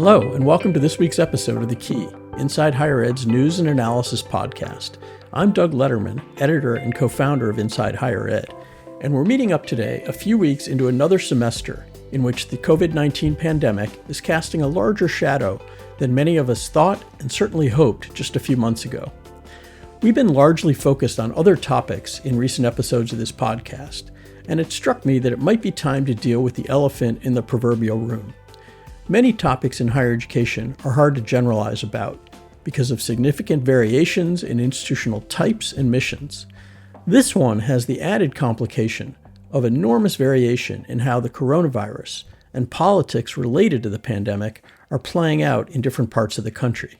Hello, and welcome to this week's episode of The Key, Inside Higher Ed's news and analysis podcast. I'm Doug Lederman, editor and co-founder of Inside Higher Ed, and we're meeting up today a few weeks into another semester in which the COVID-19 pandemic is casting a larger shadow than many of us thought and certainly hoped just a few months ago. We've been largely focused on other topics in recent episodes of this podcast, and it struck me that it might be time to deal with the elephant in the proverbial room. Many topics in higher education are hard to generalize about because of significant variations in institutional types and missions. This one has the added complication of enormous variation in how the coronavirus and politics related to the pandemic are playing out in different parts of the country.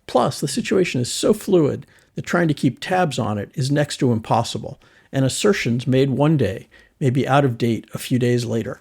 Plus, the situation is so fluid that trying to keep tabs on it is next to impossible, and assertions made one day may be out of date a few days later.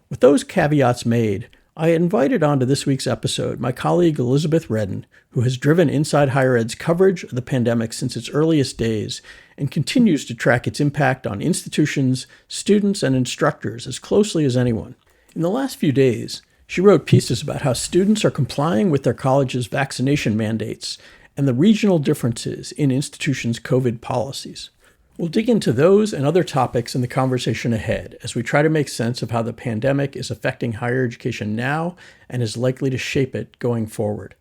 With those caveats made, I invited onto this week's episode my colleague Elizabeth Redden, who has driven Inside Higher Ed's coverage of the pandemic since its earliest days and continues to track its impact on institutions, students, and instructors as closely as anyone. In the last few days, she wrote pieces about how students are complying with their college's vaccination mandates and the regional differences in institutions' COVID policies. We'll dig into those and other topics in the conversation ahead as we try to make sense of how the pandemic is affecting higher education now and is likely to shape it going forward.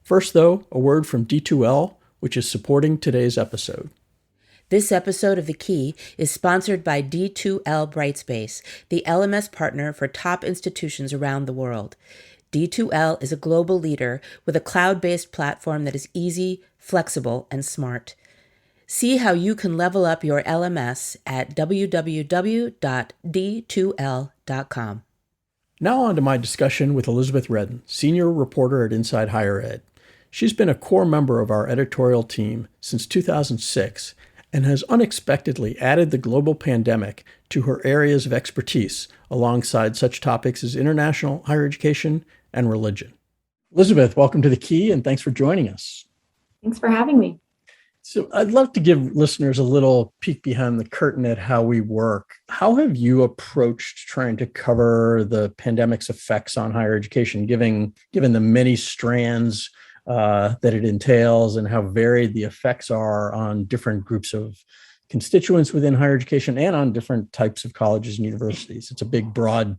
First, though, a word from D2L, which is supporting today's episode. This episode of The Key is sponsored by D2L Brightspace, the LMS partner for top institutions around the world. D2L is a global leader with a cloud-based platform that is easy, flexible, and smart. See how you can level up your LMS at www.d2l.com. Now on to my discussion with Elizabeth Redden, senior reporter at Inside Higher Ed. She's been a core member of our editorial team since 2006 and has unexpectedly added the global pandemic to her areas of expertise alongside such topics as international higher education and religion. Elizabeth, welcome to The Key and thanks for joining us. Thanks for having me. So I'd love to give listeners a little peek behind the curtain at how we work. How have you approached trying to cover the pandemic's effects on higher education, given the many strands that it entails and how varied the effects are on different groups of constituents within higher education and on different types of colleges and universities? It's a big, broad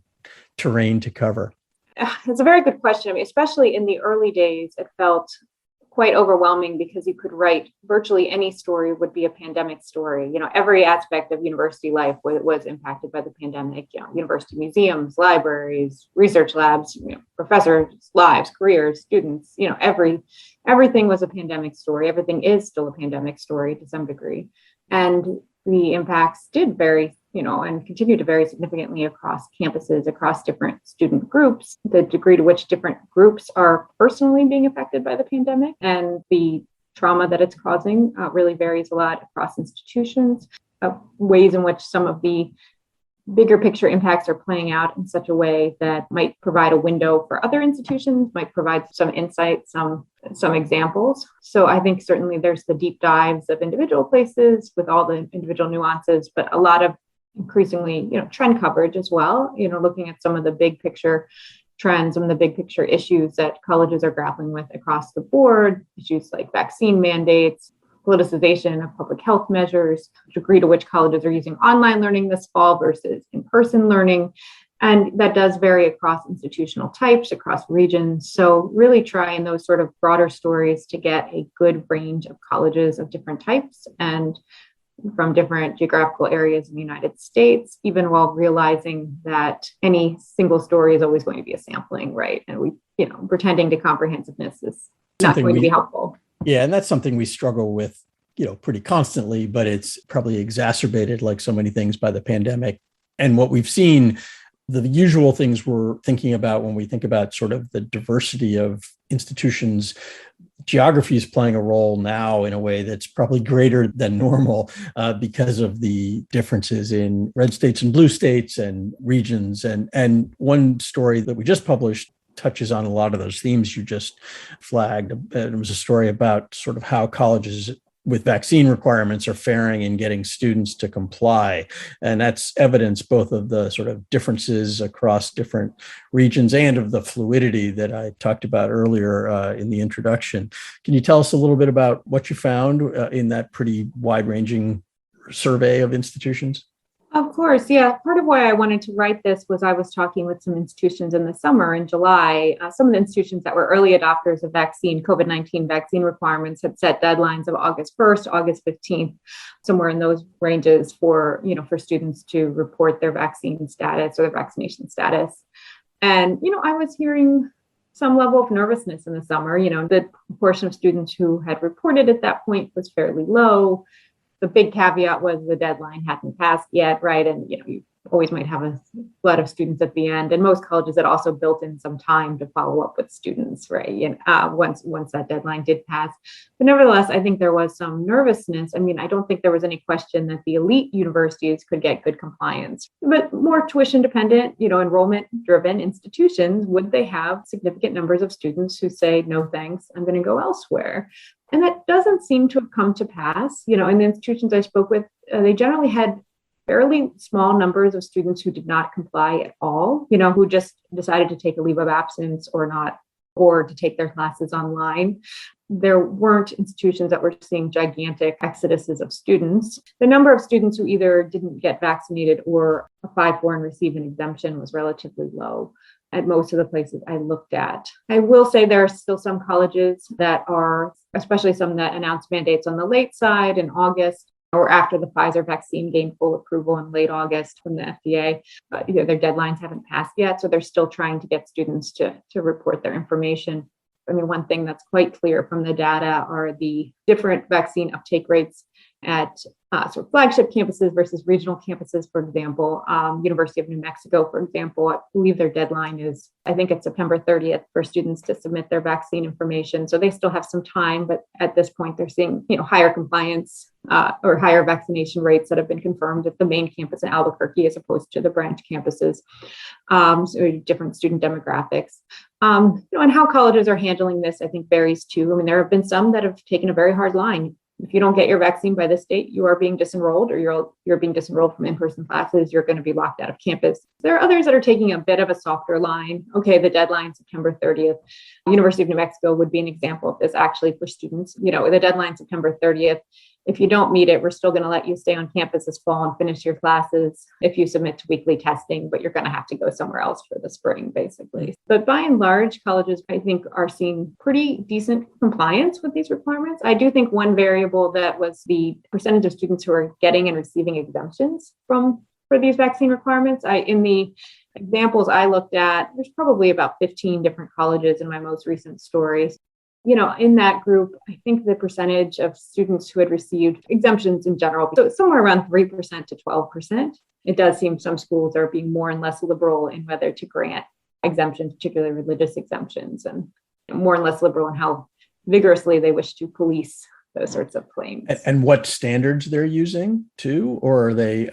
terrain to cover. It's a very good question. I mean, especially in the early days, it felt quite overwhelming because you could write virtually any story would be a pandemic story. You know, every aspect of university life was impacted by the pandemic. You know, university museums, libraries, research labs, professors' lives, careers, students. You know, everything was a pandemic story. Everything is still a pandemic story to some degree, and the impacts did vary. And continue to vary significantly across campuses, across different student groups, the degree to which different groups are personally being affected by the pandemic and the trauma that it's causing really varies a lot across institutions, ways in which some of the bigger picture impacts are playing out in such a way that might provide a window for other institutions, might provide some insight, some examples. So I think certainly there's the deep dives of individual places with all the individual nuances, but a lot of increasingly, trend coverage as well, looking at some of the big picture trends, some of the big picture issues that colleges are grappling with across the board, issues like vaccine mandates, politicization of public health measures, the degree to which colleges are using online learning this fall versus in-person learning. And that does vary across institutional types, across regions. So really try in those sort of broader stories to get a good range of colleges of different types and from different geographical areas in the United States, even while realizing that any single story is always going to be a sampling, right? And pretending to comprehensiveness is not going to be helpful. Yeah, and that's something we struggle with, pretty constantly, but it's probably exacerbated like so many things by the pandemic. And what we've seen, the usual things we're thinking about when we think about sort of the diversity of institutions, geography is playing a role now in a way that's probably greater than normal because of the differences in red states and blue states and regions. And one story that we just published touches on a lot of those themes you just flagged. And it was a story about sort of how colleges with vaccine requirements are faring in getting students to comply. And that's evidence both of the sort of differences across different regions and of the fluidity that I talked about earlier in the introduction. Can you tell us a little bit about what you found in that pretty wide-ranging survey of institutions? Of course, yeah. Part of why I wanted to write this was I was talking with some institutions in the summer in July. Some of the institutions that were early adopters of COVID-19 vaccine requirements had set deadlines of August 1st, August 15th, somewhere in those ranges for students to report their vaccine status or their vaccination status. And, I was hearing some level of nervousness in the summer. The proportion of students who had reported at that point was fairly low. The big caveat was the deadline hadn't passed yet, right? And you always might have a flood of students at the end. And most colleges had also built in some time to follow up with students, right? Once that deadline did pass. But nevertheless, I think there was some nervousness. I mean, I don't think there was any question that the elite universities could get good compliance, but more tuition dependent, enrollment driven institutions, would they have significant numbers of students who say, no, thanks, I'm going to go elsewhere? And that doesn't seem to have come to pass. In the institutions I spoke with, they generally had fairly small numbers of students who did not comply at all, who just decided to take a leave of absence or not, or to take their classes online. There weren't institutions that were seeing gigantic exoduses of students. The number of students who either didn't get vaccinated or apply for and receive an exemption was relatively low at most of the places I looked at. I will say there are still some colleges that are, especially some that announced mandates on the late side in August or after the Pfizer vaccine gained full approval in late August from the FDA. Their deadlines haven't passed yet, so they're still trying to get students to report their information. I mean, one thing that's quite clear from the data are the different vaccine uptake rates at sort of flagship campuses versus regional campuses. For example, University of New Mexico, for example, I believe their deadline is, I think it's September 30th for students to submit their vaccine information. So they still have some time, but at this point they're seeing, higher compliance or higher vaccination rates that have been confirmed at the main campus in Albuquerque as opposed to the branch campuses. So different student demographics. And how colleges are handling this, I think, varies too. I mean, there have been some that have taken a very hard line. If you don't get your vaccine by this date, you are being disenrolled, or you're being disenrolled from in-person classes. You're going to be locked out of campus. There are others that are taking a bit of a softer line. Okay, the deadline, September 30th. University of New Mexico would be an example of this actually for students. The deadline, September 30th. If you don't meet it, we're still going to let you stay on campus this fall and finish your classes if you submit to weekly testing, but you're going to have to go somewhere else for the spring, basically. But by and large, colleges, I think, are seeing pretty decent compliance with these requirements. I do think one variable that was the percentage of students who are getting and receiving exemptions for these vaccine requirements. In the examples I looked at, there's probably about 15 different colleges in my most recent stories. In that group, I think the percentage of students who had received exemptions in general, so somewhere around 3% to 12%. It does seem some schools are being more and less liberal in whether to grant exemptions, particularly religious exemptions, and more and less liberal in how vigorously they wish to police those sorts of claims. And what standards they're using too? Or are they,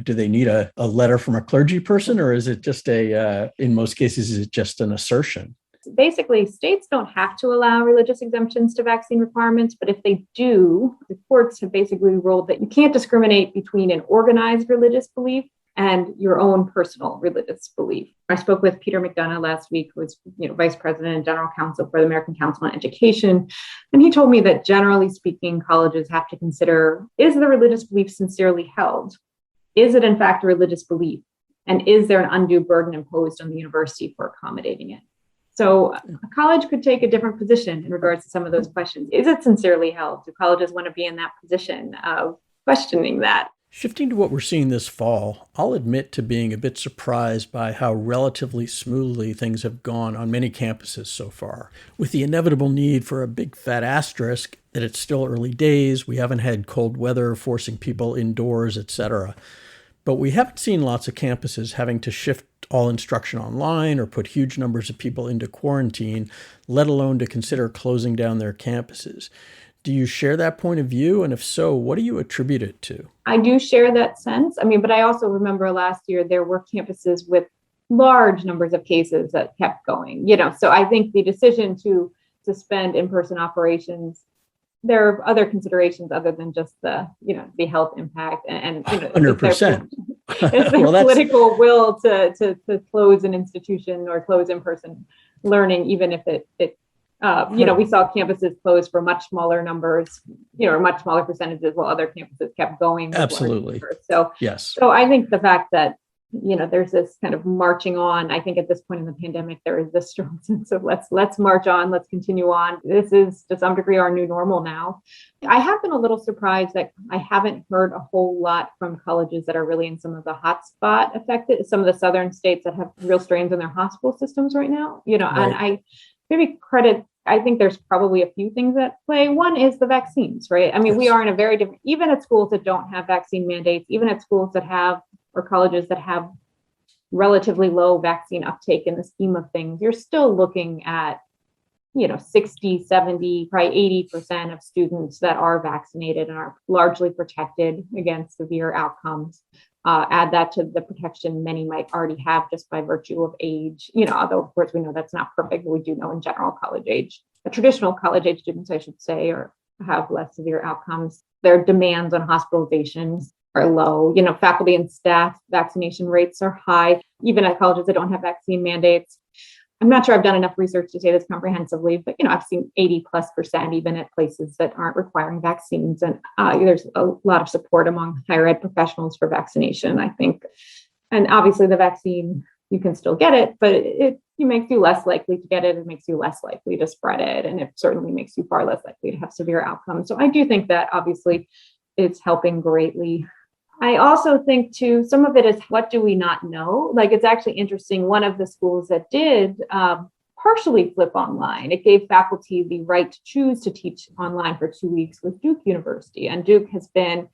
do they need a letter from a clergy person, or is it just in most cases, is it just an assertion? Basically, states don't have to allow religious exemptions to vaccine requirements, but if they do, the courts have basically ruled that you can't discriminate between an organized religious belief and your own personal religious belief. I spoke with Peter McDonough last week, who was Vice President and General Counsel for the American Council on Education. And he told me that generally speaking, colleges have to consider, is the religious belief sincerely held? Is it in fact a religious belief? And is there an undue burden imposed on the university for accommodating it? So a college could take a different position in regards to some of those questions. Is it sincerely held? Do colleges want to be in that position of questioning that? Shifting to what we're seeing this fall, I'll admit to being a bit surprised by how relatively smoothly things have gone on many campuses so far, with the inevitable need for a big fat asterisk that it's still early days, we haven't had cold weather forcing people indoors, etc. But we haven't seen lots of campuses having to shift all instruction online or put huge numbers of people into quarantine, let alone to consider closing down their campuses. Do you share that point of view? And if so, what do you attribute it to? I do share that sense. But I also remember last year there were campuses with large numbers of cases that kept going, so I think the decision to suspend in-person operations there are other considerations other than just the health impact and 100%. It's their political will to close an institution or close in-person learning, even if it we saw campuses close for much smaller numbers, or much smaller percentages, while other campuses kept going. Absolutely. So yes. So I think the fact that there's this kind of marching on. I think at this point in the pandemic, there is this strong sense of let's march on, let's continue on. This is to some degree our new normal now. I have been a little surprised that I haven't heard a whole lot from colleges that are really in some of the hotspot affected, some of the southern states that have real strains in their hospital systems right now. Right. And I maybe I think there's probably a few things at play. One is the vaccines, right? I mean, Yes. We are in a very different, even at schools that don't have vaccine mandates, even at schools that have, or colleges that have relatively low vaccine uptake in the scheme of things, you're still looking at, 60, 70, probably 80% of students that are vaccinated and are largely protected against severe outcomes. Add that to the protection many might already have just by virtue of age, although of course we know that's not perfect, but we do know in general traditional college age students, I should say, or have less severe outcomes. Their demands on hospitalizations are low. Faculty and staff vaccination rates are high, even at colleges that don't have vaccine mandates. I'm not sure I've done enough research to say this comprehensively, but I've seen 80+% even at places that aren't requiring vaccines. And there's a lot of support among higher ed professionals for vaccination, I think. And obviously the vaccine, you can still get it, but it makes you less likely to get it. It makes you less likely to spread it. And it certainly makes you far less likely to have severe outcomes. So I do think that obviously it's helping greatly. I also think too, some of it is what do we not know? Like, it's actually interesting. One of the schools that did partially flip online, it gave faculty the right to choose to teach online for 2 weeks with Duke University. And Duke has been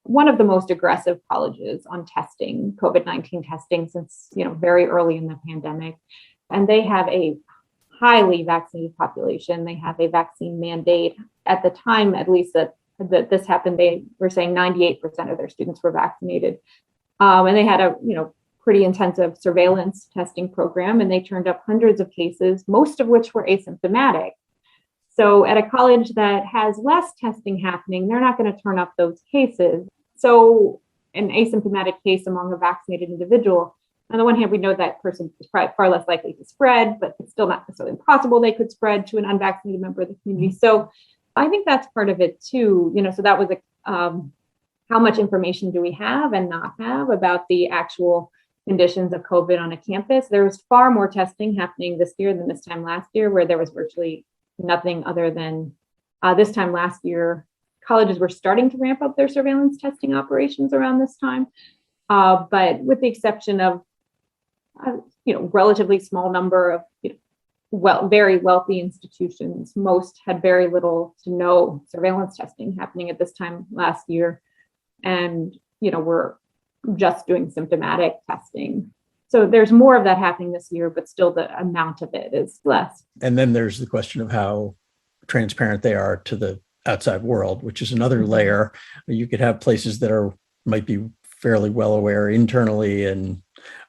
one of the most aggressive colleges on testing, COVID-19 testing, since very early in the pandemic. And they have a highly vaccinated population. They have a vaccine mandate. At the time, at least that this happened, they were saying 98% of their students were vaccinated. And they had a pretty intensive surveillance testing program, and they turned up hundreds of cases, most of which were asymptomatic. So at a college that has less testing happening, they're not going to turn up those cases. So an asymptomatic case among a vaccinated individual, on the one hand, we know that person is far less likely to spread, but it's still not necessarily impossible they could spread to an unvaccinated member of the community. So I think that's part of it too. So that was how much information do we have and not have about the actual conditions of COVID on a campus. There was far more testing happening this year than this time last year, where there was virtually nothing other than this time last year. Colleges were starting to ramp up their surveillance testing operations around this time. But with the exception of, relatively small number of, very wealthy institutions, most had very little to no surveillance testing happening at this time last year. And, we're just doing symptomatic testing. So there's more of that happening this year, but still the amount of it is less. And then there's the question of how transparent they are to the outside world, which is another layer. You could have places that might be fairly well aware internally and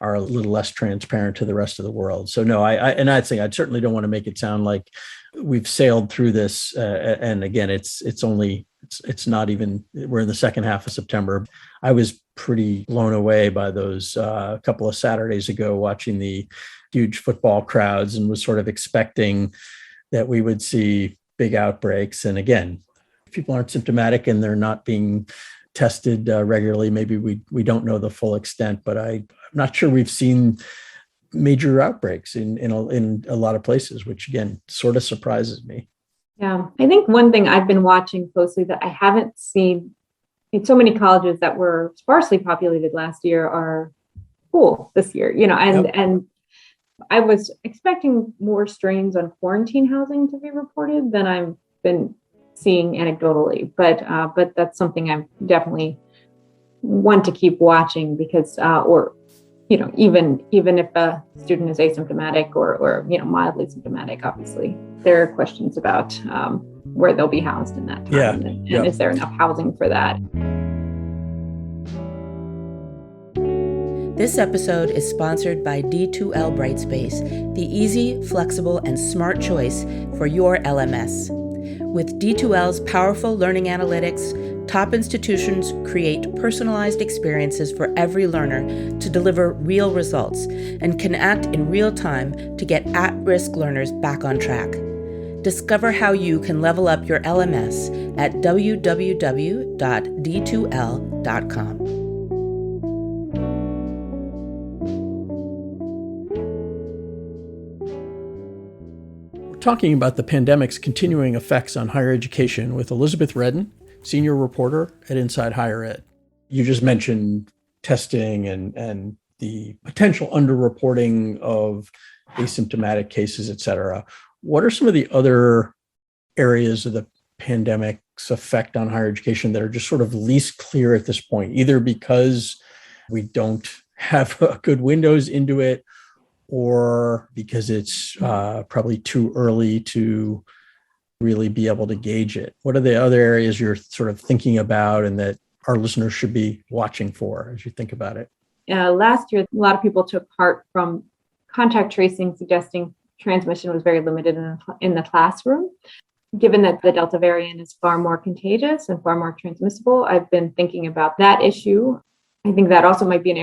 are a little less transparent to the rest of the world. So no, I certainly don't want to make it sound like we've sailed through this. And again, it's not even, we're in the second half of September. I was pretty blown away by those couple of Saturdays ago, watching the huge football crowds, and was sort of expecting that we would see big outbreaks. And again, if people aren't symptomatic and they're not being tested regularly, maybe we don't know the full extent, but I'm not sure we've seen major outbreaks in a lot of places, which again, sort of surprises me. Yeah, I think one thing I've been watching closely that I haven't seen in so many colleges that were sparsely populated last year are full this year, and I was expecting more strains on quarantine housing to be reported than I've been seeing anecdotally, but that's something I definitely want to keep watching, because even if a student is asymptomatic or mildly symptomatic, obviously there are questions about where they'll be housed in that time, and is there enough housing for that. This episode is sponsored by D2L Brightspace, the easy, flexible, and smart choice for your LMS. With D2L's powerful learning analytics, top institutions create personalized experiences for every learner to deliver real results and can act in real time to get at-risk learners back on track. Discover how you can level up your LMS at www.d2l.com. Talking about the pandemic's continuing effects on higher education with Elizabeth Redden, senior reporter at Inside Higher Ed. You just mentioned testing and the potential underreporting of asymptomatic cases, et cetera. What are some of the other areas of the pandemic's effect on higher education that are just sort of least clear at this point, either because we don't have good windows into it, or because it's probably too early to really be able to gauge it? What are the other areas you're sort of thinking about and that our listeners should be watching for as you think about it? Last year, a lot of people took heart from contact tracing, suggesting transmission was very limited in the classroom. Given that the Delta variant is far more contagious and far more transmissible, I've been thinking about that issue. I think that also might be an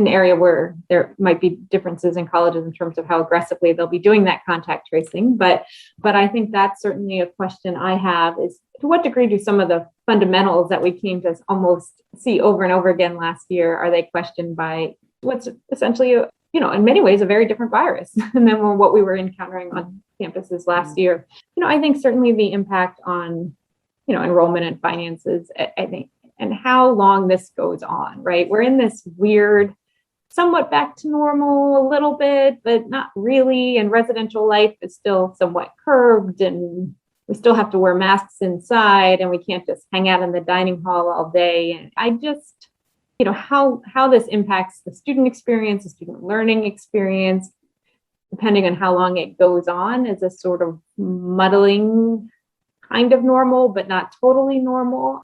area where there might be differences in colleges in terms of how aggressively they'll be doing that contact tracing. But I think that's certainly a question I have, is to what degree do some of the fundamentals that we came to almost see over and over again last year, are they questioned by what's essentially, in many ways, a very different virus than what we were encountering on campuses last year? I think certainly the impact on, enrollment and finances, I think, and how long this goes on, right? We're in this weird, somewhat back to normal a little bit, but not really. And residential life is still somewhat curbed, and we still have to wear masks inside, and we can't just hang out in the dining hall all day. And I just, how this impacts the student experience, the student learning experience, depending on how long it goes on, is a sort of muddling kind of normal, but not totally normal.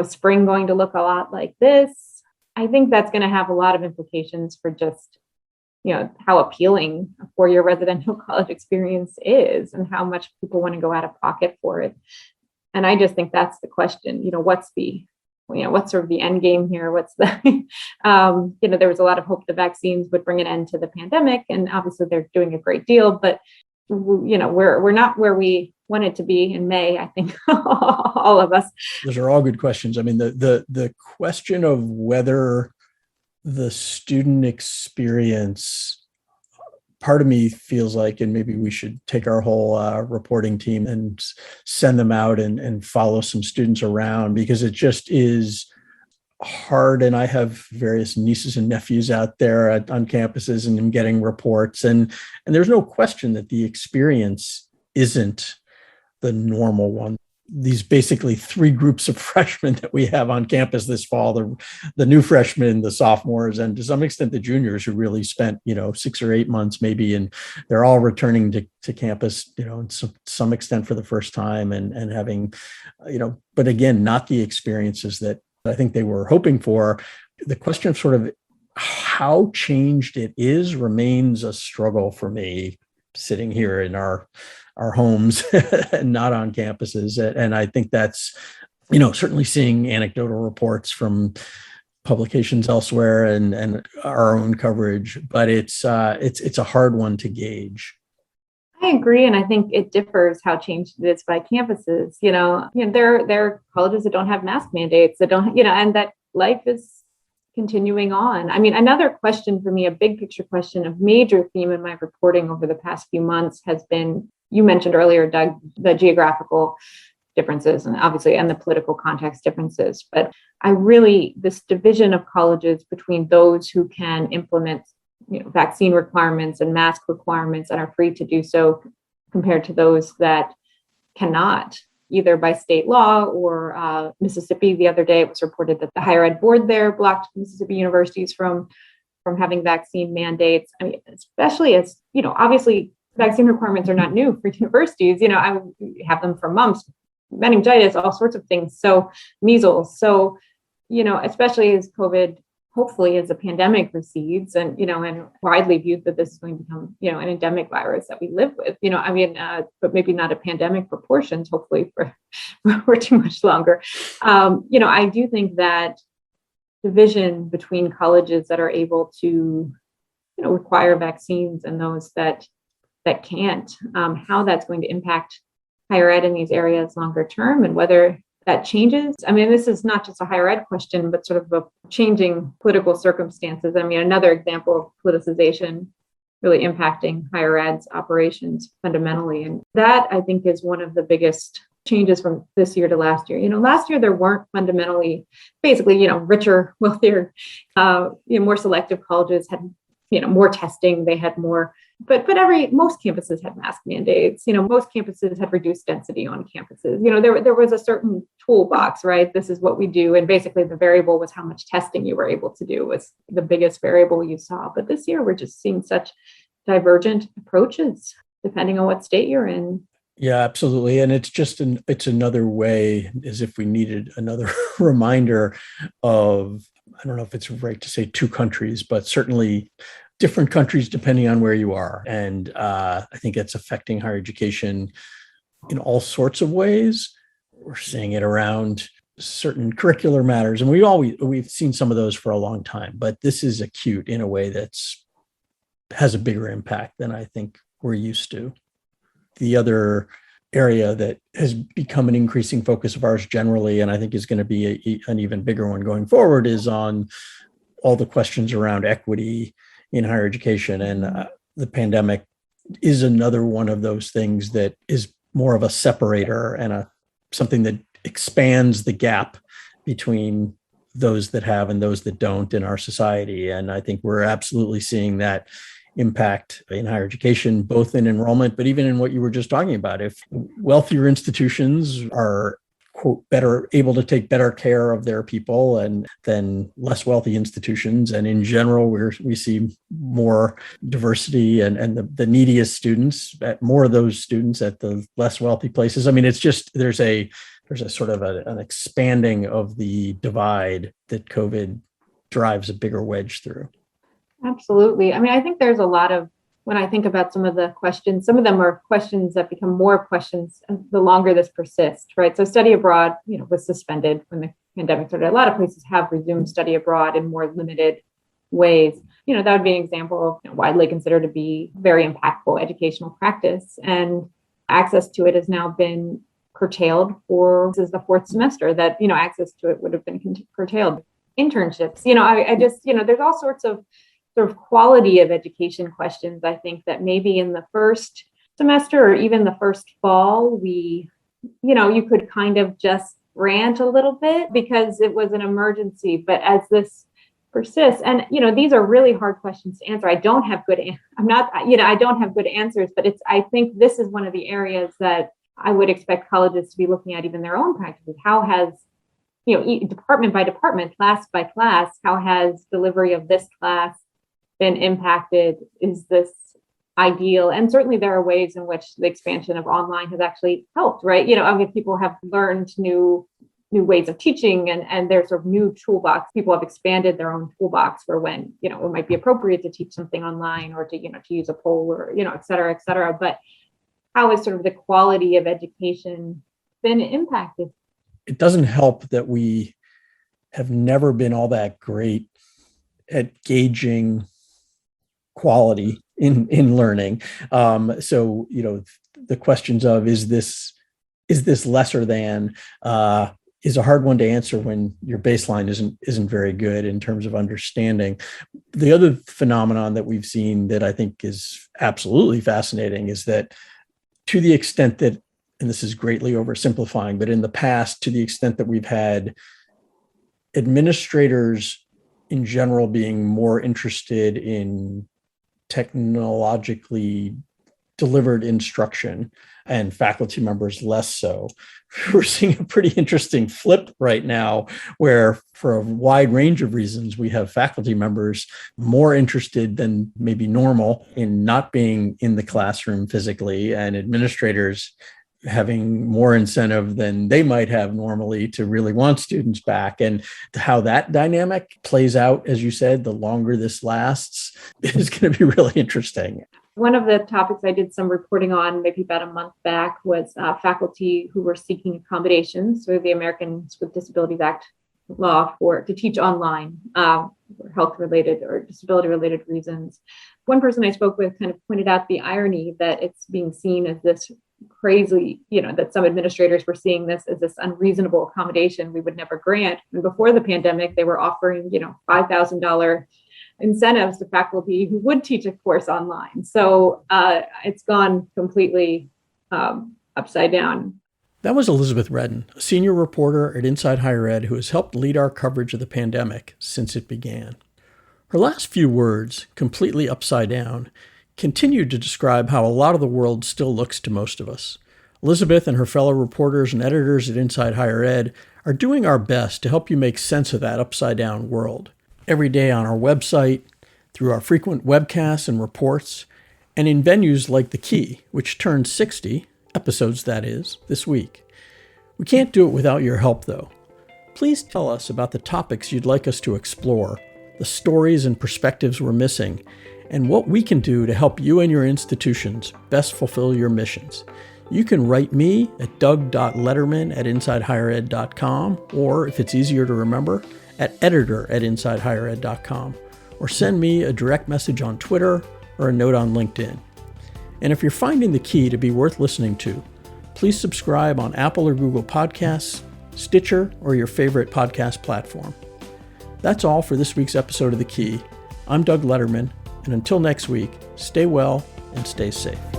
Spring going to look a lot like this. I think that's going to have a lot of implications for just, how appealing a four-year residential college experience is and how much people want to go out of pocket for it. And I just think that's the question, what's sort of the end game here? What's the, there was a lot of hope the vaccines would bring an end to the pandemic, and obviously they're doing a great deal, but we're not where we wanted to be in May, I think, all of us. Those are all good questions. I mean, the question of whether the student experience, part of me feels like, and maybe we should take our whole reporting team and send them out and follow some students around, because it just is hard. And I have various nieces and nephews out there on campuses, and I'm getting reports, and there's no question that the experience isn't the normal one. These basically three groups of freshmen that we have on campus this fall, the new freshmen, the sophomores, and to some extent the juniors, who really spent 6 or 8 months maybe, and they're all returning to campus in some extent for the first time, and having but again, not the experiences that I think they were hoping for. The question of sort of how changed it is remains a struggle for me, sitting here in our homes and not on campuses. And I think that's, certainly seeing anecdotal reports from publications elsewhere and our own coverage, but it's a hard one to gauge. I agree. And I think it differs how changed it is by campuses. There are colleges that don't have mask mandates, that don't, and that life is continuing on. I mean, another question for me, a big picture question, a major theme in my reporting over the past few months has been, you mentioned earlier, Doug, the geographical differences and the political context differences. But this division of colleges between those who can implement vaccine requirements and mask requirements and are free to do so, compared to those that cannot, either by state law or Mississippi. The other day, it was reported that the higher ed board there blocked Mississippi universities from having vaccine mandates. I mean, especially as, obviously vaccine requirements are not new for universities. I have them for mumps, meningitis, all sorts of things. So measles. So, especially as COVID hopefully as the pandemic recedes and widely viewed that this is going to become, an endemic virus that we live with, but maybe not a pandemic proportions, hopefully for too much longer. I do think that division between colleges that are able to, require vaccines and those that can't, how that's going to impact higher ed in these areas longer term and whether that changes. I mean, this is not just a higher ed question, but sort of a changing political circumstances. I mean, another example of politicization really impacting higher ed's operations fundamentally. And that, I think, is one of the biggest changes from this year to last year. Last year there weren't fundamentally, basically, richer, wealthier, more selective colleges had, more testing. They had more, but most campuses had mask mandates. Most campuses had reduced density on campuses. There was a certain toolbox, right? This is what we do, and basically the variable was how much testing you were able to do was the biggest variable you saw. But this year we're just seeing such divergent approaches depending on what state you're in. Yeah, absolutely. And it's just it's another way, as if we needed another reminder of, I don't know if it's right to say two countries, but certainly different countries depending on where you are. And I think it's affecting higher education in all sorts of ways. We're seeing it around certain curricular matters. And we've seen some of those for a long time, but this is acute in a way has a bigger impact than I think we're used to. The other area that has become an increasing focus of ours generally, and I think is going to be an even bigger one going forward, is on all the questions around equity in higher education. And the pandemic is another one of those things that is more of a separator and something that expands the gap between those that have and those that don't in our society. And I think we're absolutely seeing that impact in higher education, both in enrollment, but even in what you were just talking about. If wealthier institutions are, quote, better able to take better care of their people than less wealthy institutions. And in general, we see more diversity and the neediest students, more of those students at the less wealthy places. I mean, it's just, there's a sort of an expanding of the divide that COVID drives a bigger wedge through. Absolutely. I mean, I think there's a lot of, when I think about some of the questions, some of them are questions that become more questions the longer this persists, right? So study abroad, was suspended when the pandemic started. A lot of places have resumed study abroad in more limited ways. That would be an example of widely considered to be very impactful educational practice. And access to it has now been curtailed this is the fourth semester that, access to it would have been curtailed. Internships, I just, there's all sorts of sort of quality of education questions. I think that maybe in the first semester or even the first fall, you could kind of just rant a little bit because it was an emergency. But as this persists, and these are really hard questions to answer. I don't have good answers, but I think this is one of the areas that I would expect colleges to be looking at even their own practices. How has, department by department, class by class, how has delivery of this class been impacted? Is this ideal? And certainly there are ways in which the expansion of online has actually helped, right? People have learned new ways of teaching and there's sort of new toolbox. People have expanded their own toolbox for when, it might be appropriate to teach something online or to use a poll or, et cetera, et cetera. But how has sort of the quality of education been impacted? It doesn't help that we have never been all that great at gauging quality in learning. So, the questions of is this lesser than is a hard one to answer when your baseline isn't very good in terms of understanding. The other phenomenon that we've seen that I think is absolutely fascinating is that to the extent that, and this is greatly oversimplifying, but in the past, to the extent that we've had administrators in general being more interested in technologically delivered instruction and faculty members less so. We're seeing a pretty interesting flip right now where for a wide range of reasons, we have faculty members more interested than maybe normal in not being in the classroom physically, and administrators having more incentive than they might have normally to really want students back. And how that dynamic plays out, as you said, the longer this lasts, is going to be really interesting. One of the topics I did some reporting on maybe about a month back was faculty who were seeking accommodations through the Americans with Disabilities Act law to teach online for health-related or disability-related reasons. One person I spoke with kind of pointed out the irony that it's being seen as this crazy, that some administrators were seeing this as this unreasonable accommodation we would never grant. And before the pandemic, they were offering, $5,000 incentives to faculty who would teach a course online. So it's gone completely upside down. That was Elizabeth Redden, a senior reporter at Inside Higher Ed who has helped lead our coverage of the pandemic since it began. Her last few words, completely upside down, continued to describe how a lot of the world still looks to most of us. Elizabeth and her fellow reporters and editors at Inside Higher Ed are doing our best to help you make sense of that upside-down world. Every day on our website, through our frequent webcasts and reports, and in venues like The Key, which turned 60, episodes that is, this week. We can't do it without your help, though. Please tell us about the topics you'd like us to explore, the stories and perspectives we're missing, and what we can do to help you and your institutions best fulfill your missions. You can write me at doug.lederman@insidehighered.com, or if it's easier to remember, at editor@insidehighered.com, or send me a direct message on Twitter or a note on LinkedIn. And if you're finding The Key to be worth listening to, please subscribe on Apple or Google Podcasts, Stitcher, or your favorite podcast platform. That's all for this week's episode of The Key. I'm Doug Lederman, and until next week, stay well and stay safe.